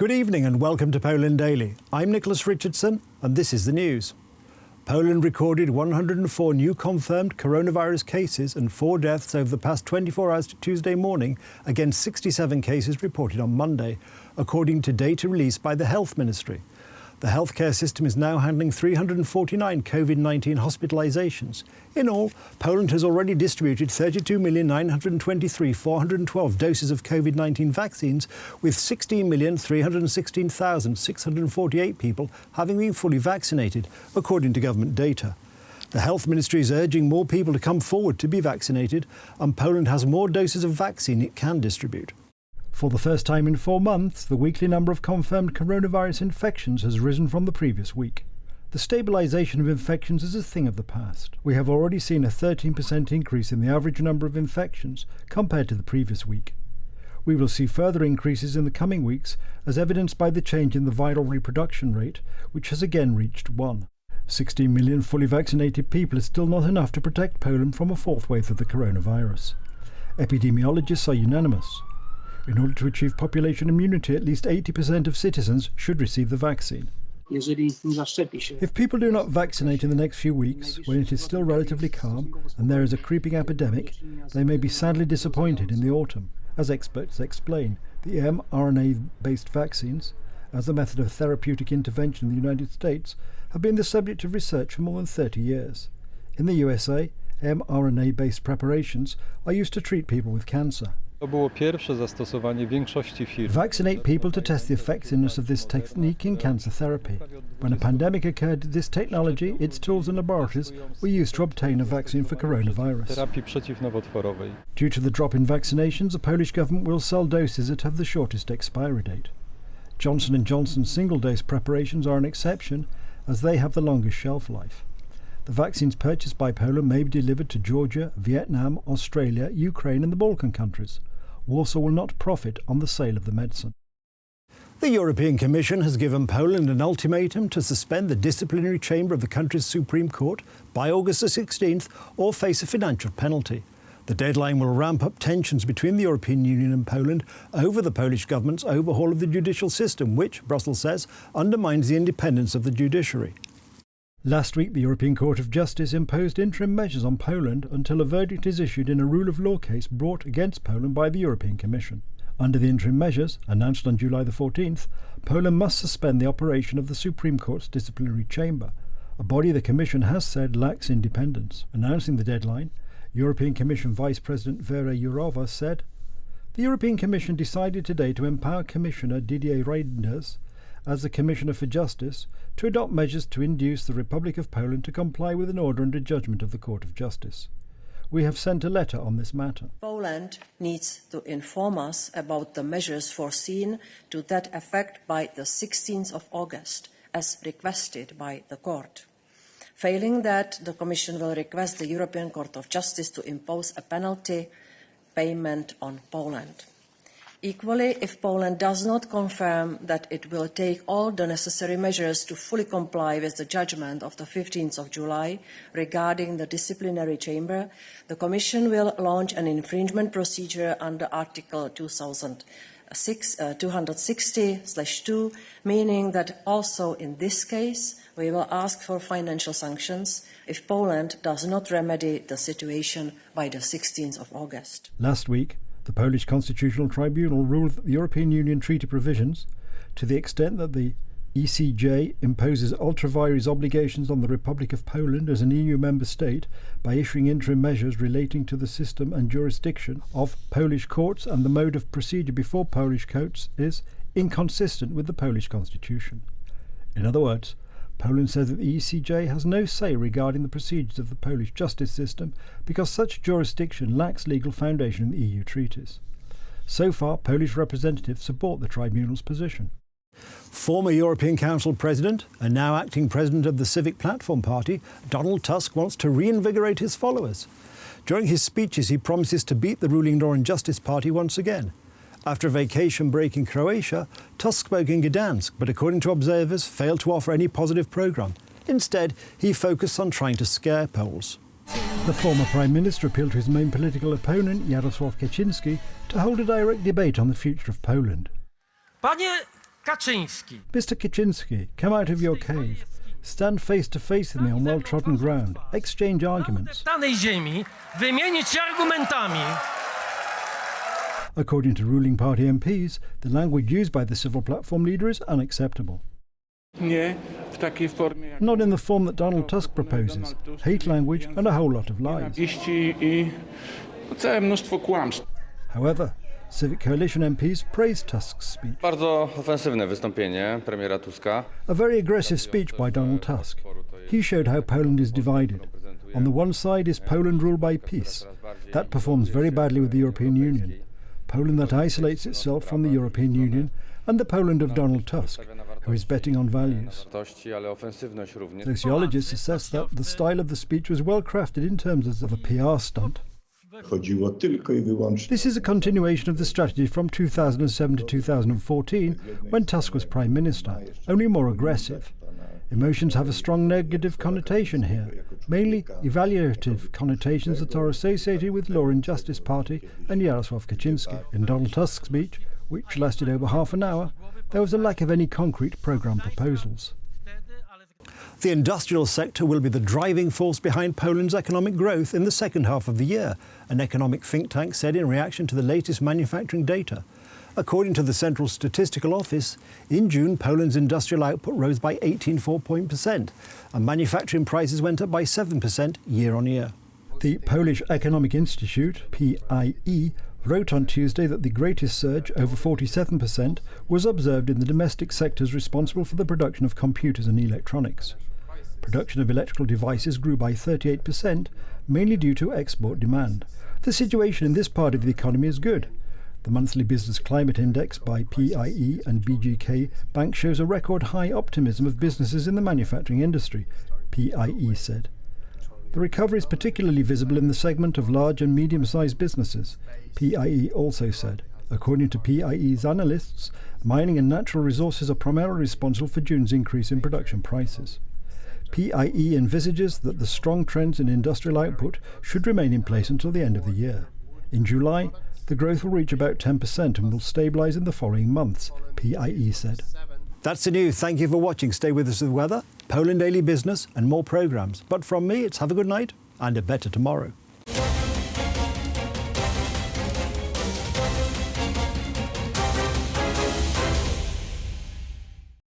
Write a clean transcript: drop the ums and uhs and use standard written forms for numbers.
Good evening and welcome to Poland Daily. I'm Nicholas Richardson and this is the news. Poland recorded 104 new confirmed coronavirus cases and 4 deaths over the past 24 hours to Tuesday morning, against 67 cases reported on Monday, according to data released by the Health Ministry. The healthcare system is now handling 349 COVID-19 hospitalizations. In all, Poland has already distributed 32,923,412 doses of COVID-19 vaccines, with 16,316,648 people having been fully vaccinated, according to government data. The Health Ministry is urging more people to come forward to be vaccinated, and Poland has more doses of vaccine it can distribute. For the first time in 4 months, the weekly number of confirmed coronavirus infections has risen from the previous week. The stabilisation of infections is a thing of the past. We have already seen a 13% increase in the average number of infections compared to the previous week. We will see further increases in the coming weeks, as evidenced by the change in the viral reproduction rate, which has again reached 1. 16 million fully vaccinated people is still not enough to protect Poland from a fourth wave of the coronavirus. Epidemiologists are unanimous. In order to achieve population immunity, at least 80% of citizens should receive the vaccine. If people do not vaccinate in the next few weeks, when it is still relatively calm and there is a creeping epidemic, they may be sadly disappointed in the autumn. As experts explain, the mRNA-based vaccines, as a method of therapeutic intervention in the United States, have been the subject of research for more than 30 years. In the USA, mRNA-based preparations are used to treat people with cancer. Vaccinate people to test the effectiveness of this technique in cancer therapy. When a pandemic occurred, this technology, its tools and laboratories were used to obtain a vaccine for coronavirus. Due to the drop in vaccinations, the Polish government will sell doses that have the shortest expiry date. Johnson & Johnson's single-dose preparations are an exception, as they have the longest shelf life. The vaccines purchased by Poland may be delivered to Georgia, Vietnam, Australia, Ukraine and the Balkan countries. Warsaw will not profit on the sale of the medicine. The European Commission has given Poland an ultimatum to suspend the disciplinary chamber of the country's Supreme Court by August the 16th or face a financial penalty. The deadline will ramp up tensions between the European Union and Poland over the Polish government's overhaul of the judicial system, which, Brussels says, undermines the independence of the judiciary. Last week, the European Court of Justice imposed interim measures on Poland until a verdict is issued in a rule of law case brought against Poland by the European Commission. Under the interim measures, announced on July the 14th, Poland must suspend the operation of the Supreme Court's disciplinary chamber, a body the Commission has said lacks independence. Announcing the deadline, European Commission Vice President Vera Jourova said, "The European Commission decided today to empower Commissioner Didier Reynders as the Commissioner for Justice to adopt measures to induce the Republic of Poland to comply with an order and a judgment of the Court of Justice. We have sent a letter on this matter." Poland needs to inform us about the measures foreseen to that effect by the 16th of August, as requested by the Court. Failing that, the Commission will request the European Court of Justice to impose a penalty payment on Poland. Equally, if Poland does not confirm that it will take all the necessary measures to fully comply with the judgment of the 15th of July regarding the disciplinary chamber, the Commission will launch an infringement procedure under Article 260/2, meaning that also in this case we will ask for financial sanctions if Poland does not remedy the situation by the 16th of August. Last week, the Polish Constitutional Tribunal ruled that the European Union Treaty provisions, to the extent that the ECJ imposes ultra-vires obligations on the Republic of Poland as an EU member state by issuing interim measures relating to the system and jurisdiction of Polish courts and the mode of procedure before Polish courts, is inconsistent with the Polish constitution. In other words, Poland says that the ECJ has no say regarding the procedures of the Polish justice system because such jurisdiction lacks legal foundation in the EU treaties. So far, Polish representatives support the tribunal's position. Former European Council President and now acting President of the Civic Platform Party, Donald Tusk wants to reinvigorate his followers. During his speeches, he promises to beat the ruling Law and Justice Party once again. After a vacation break in Croatia, Tusk spoke in Gdansk, but according to observers, failed to offer any positive programme. Instead, he focused on trying to scare Poles. The former Prime Minister appealed to his main political opponent, Jarosław Kaczyński, to hold a direct debate on the future of Poland. Panie Kaczyński. Mr. Kaczynski, come out of your cave. Stand face to face with me on well-trodden ground. Exchange arguments. Danej ziemi wymienić się argumentami. According to ruling party MPs, the language used by the civil platform leader is unacceptable. Not in the form that Donald Tusk proposes, hate language and a whole lot of lies. However, Civic Coalition MPs praised Tusk's speech. Bardzo ofensywne wystąpienie premiera Tuska. A very aggressive speech by Donald Tusk. He showed how Poland is divided. On the one side is Poland ruled by PiS. That performs very badly with the European Union. Poland that isolates itself from the European Union, and the Poland of Donald Tusk, who is betting on values. Sociologists assess that the style of the speech was well crafted in terms of a PR stunt. This is a continuation of the strategy from 2007 to 2014, when Tusk was Prime Minister, only more aggressive. Emotions have a strong negative connotation here, mainly evaluative connotations that are associated with Law and Justice Party and Jarosław Kaczynski. In Donald Tusk's speech, which lasted over half an hour, there was a lack of any concrete programme proposals. The industrial sector will be the driving force behind Poland's economic growth in the second half of the year, an economic think tank said in reaction to the latest manufacturing data. According to the Central Statistical Office, in June, Poland's industrial output rose by 18.4%, and manufacturing prices went up by 7% year on year. The Polish Economic Institute, PIE, wrote on Tuesday that the greatest surge, over 47%, was observed in the domestic sectors responsible for the production of computers and electronics. Production of electrical devices grew by 38%, mainly due to export demand. The situation in this part of the economy is good. The monthly Business Climate Index by PIE and BGK Bank shows a record high optimism of businesses in the manufacturing industry, PIE said. The recovery is particularly visible in the segment of large and medium-sized businesses, PIE also said. According to PIE's analysts, mining and natural resources are primarily responsible for June's increase in production prices. PIE envisages that the strong trends in industrial output should remain in place until the end of the year. In July, the growth will reach about 10% and will stabilise in the following months, PIE said. That's the news. Thank you for watching. Stay with us with weather, Poland Daily Business and more programmes. But from me, it's have a good night and a better tomorrow.